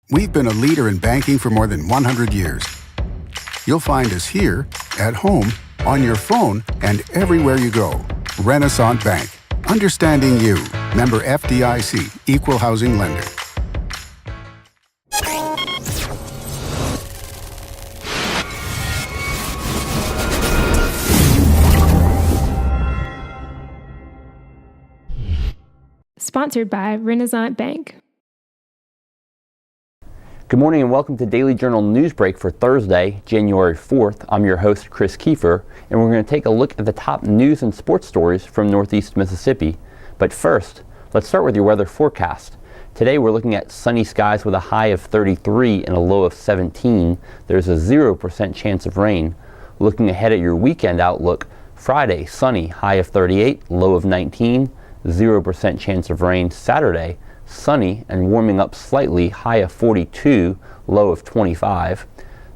We've been a leader in banking for more than 100 years. You'll find us here, at home, on your phone, and everywhere you go. Renaissance Bank. Understanding you. Member FDIC. Equal housing lender. Sponsored by Renaissance Bank. Good morning and welcome to Daily Journal Newsbreak for Thursday, January 4th. I'm your host, Chris Kiefer, and we're going to take a look at the top news and sports stories from Northeast Mississippi. But first, let's start with your weather forecast. Today we're looking at sunny skies with a high of 33 and a low of 17. There's a 0% chance of rain. Looking ahead at your weekend outlook, Friday, sunny, high of 38, low of 19, 0% chance of rain. Saturday, sunny and warming up slightly, high of 42, low of 25.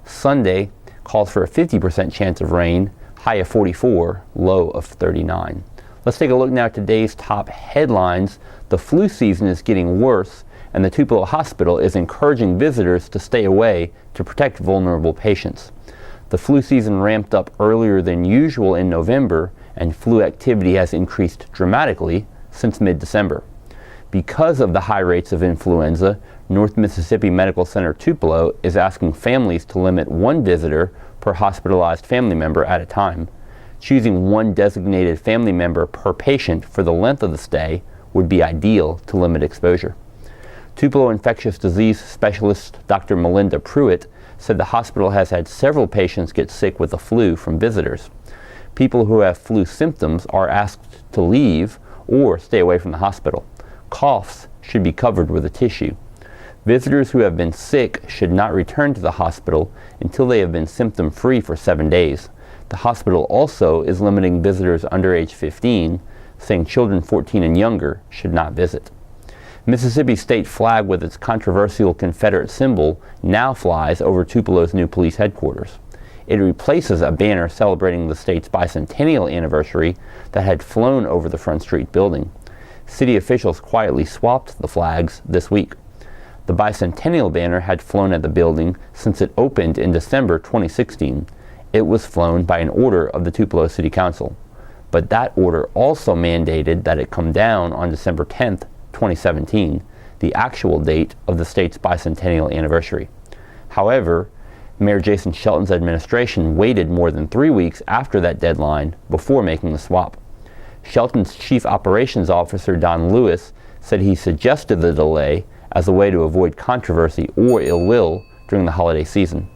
Sunday calls for a 50% chance of rain, high of 44, low of 39. Let's take a look now at today's top headlines. The flu season is getting worse, and the Tupelo Hospital is encouraging visitors to stay away to protect vulnerable patients. The flu season ramped up earlier than usual in November, and flu activity has increased dramatically since mid-December. Because of the high rates of influenza, North Mississippi Medical Center Tupelo is asking families to limit one visitor per hospitalized family member at a time. Choosing one designated family member per patient for the length of the stay would be ideal to limit exposure. Tupelo infectious disease specialist Dr. Melinda Pruitt said the hospital has had several patients get sick with the flu from visitors. People who have flu symptoms are asked to leave or stay away from the hospital. Coughs should be covered with a tissue. Visitors who have been sick should not return to the hospital until they have been symptom-free for 7 days. The hospital also is limiting visitors under age 15, saying children 14 and younger should not visit. Mississippi's state flag with its controversial Confederate symbol now flies over Tupelo's new police headquarters. It replaces a banner celebrating the state's bicentennial anniversary that had flown over the Front Street building. City officials quietly swapped the flags this week. The bicentennial banner had flown at the building since it opened in December 2016. It was flown by an order of the Tupelo City Council. But that order also mandated that it come down on December 10th, 2017, the actual date of the state's bicentennial anniversary. However, Mayor Jason Shelton's administration waited more than 3 weeks after that deadline before making the swap. Shelton's Chief Operations Officer, Don Lewis, said he suggested the delay as a way to avoid controversy or ill will during the holiday season.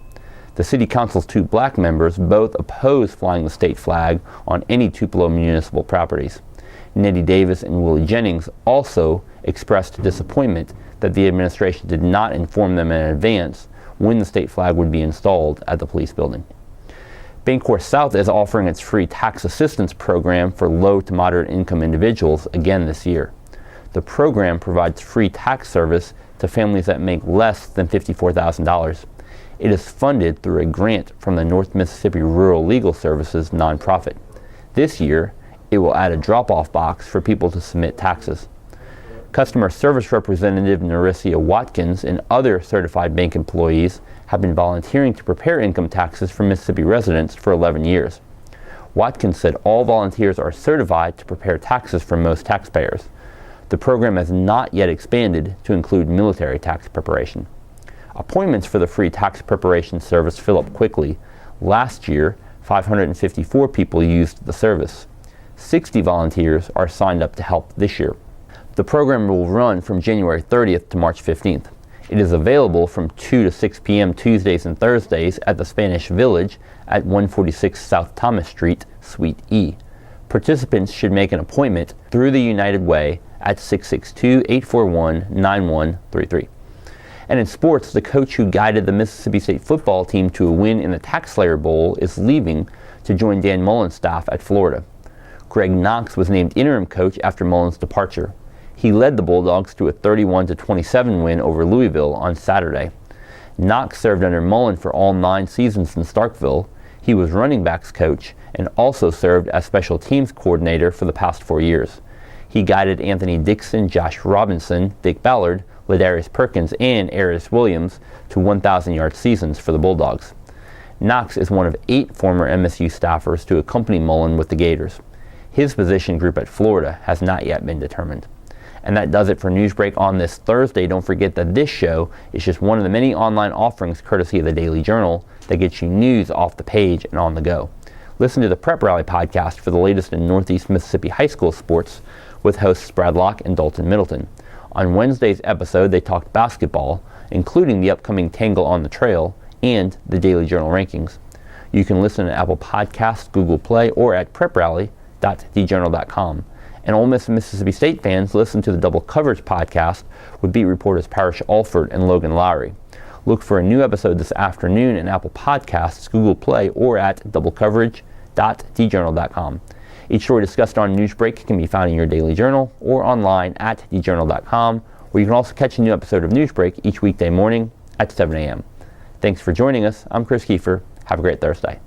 The City Council's 2 black members both oppose flying the state flag on any Tupelo municipal properties. Nettie Davis and Willie Jennings also expressed disappointment that the administration did not inform them in advance when the state flag would be installed at the police building. Bancorp South is offering its free tax assistance program for low to moderate income individuals again this year. The program provides free tax service to families that make less than $54,000. It is funded through a grant from the North Mississippi Rural Legal Services nonprofit. This year, it will add a drop-off box for people to submit taxes. Customer Service Representative Naricia Watkins and other certified bank employees have been volunteering to prepare income taxes for Mississippi residents for 11 years. Watkins said all volunteers are certified to prepare taxes for most taxpayers. The program has not yet expanded to include military tax preparation. Appointments for the free tax preparation service fill up quickly. Last year, 554 people used the service. 60 volunteers are signed up to help this year. The program will run from January 30th to March 15th. It is available from 2 to 6 p.m. Tuesdays and Thursdays at the Spanish Village at 146 South Thomas Street, Suite E. Participants should make an appointment through the United Way at 662-841-9133. And in sports, the coach who guided the Mississippi State football team to a win in the Tax Slayer Bowl is leaving to join Dan Mullen's staff at Florida. Greg Knox was named interim coach after Mullen's departure. He led the Bulldogs to a 31-27 win over Louisville on Saturday. Knox served under Mullen for all 9 seasons in Starkville. He was running backs coach and also served as special teams coordinator for the past 4 years. He guided Anthony Dixon, Josh Robinson, Dick Ballard, Ladarius Perkins and Arius Williams to 1,000-yard seasons for the Bulldogs. Knox is one of 8 former MSU staffers to accompany Mullen with the Gators. His position group at Florida has not yet been determined. And that does it for Newsbreak on this Thursday. Don't forget that this show is just one of the many online offerings courtesy of the Daily Journal that gets you news off the page and on the go. Listen to the Prep Rally podcast for the latest in Northeast Mississippi high school sports with hosts Brad Locke and Dalton Middleton. On Wednesday's episode, they talked basketball, including the upcoming Tangle on the Trail and the Daily Journal rankings. You can listen to Apple Podcasts, Google Play, or at preprally.thejournal.com. And Ole Miss and Mississippi State fans listen to the Double Coverage podcast with beat reporters Parrish Alford and Logan Lowry. Look for a new episode this afternoon in Apple Podcasts, Google Play, or at doublecoverage.thejournal.com. Each story discussed on Newsbreak can be found in your Daily Journal or online at thejournal.com, where you can also catch a new episode of Newsbreak each weekday morning at 7 a.m. Thanks for joining us. I'm Chris Kiefer. Have a great Thursday.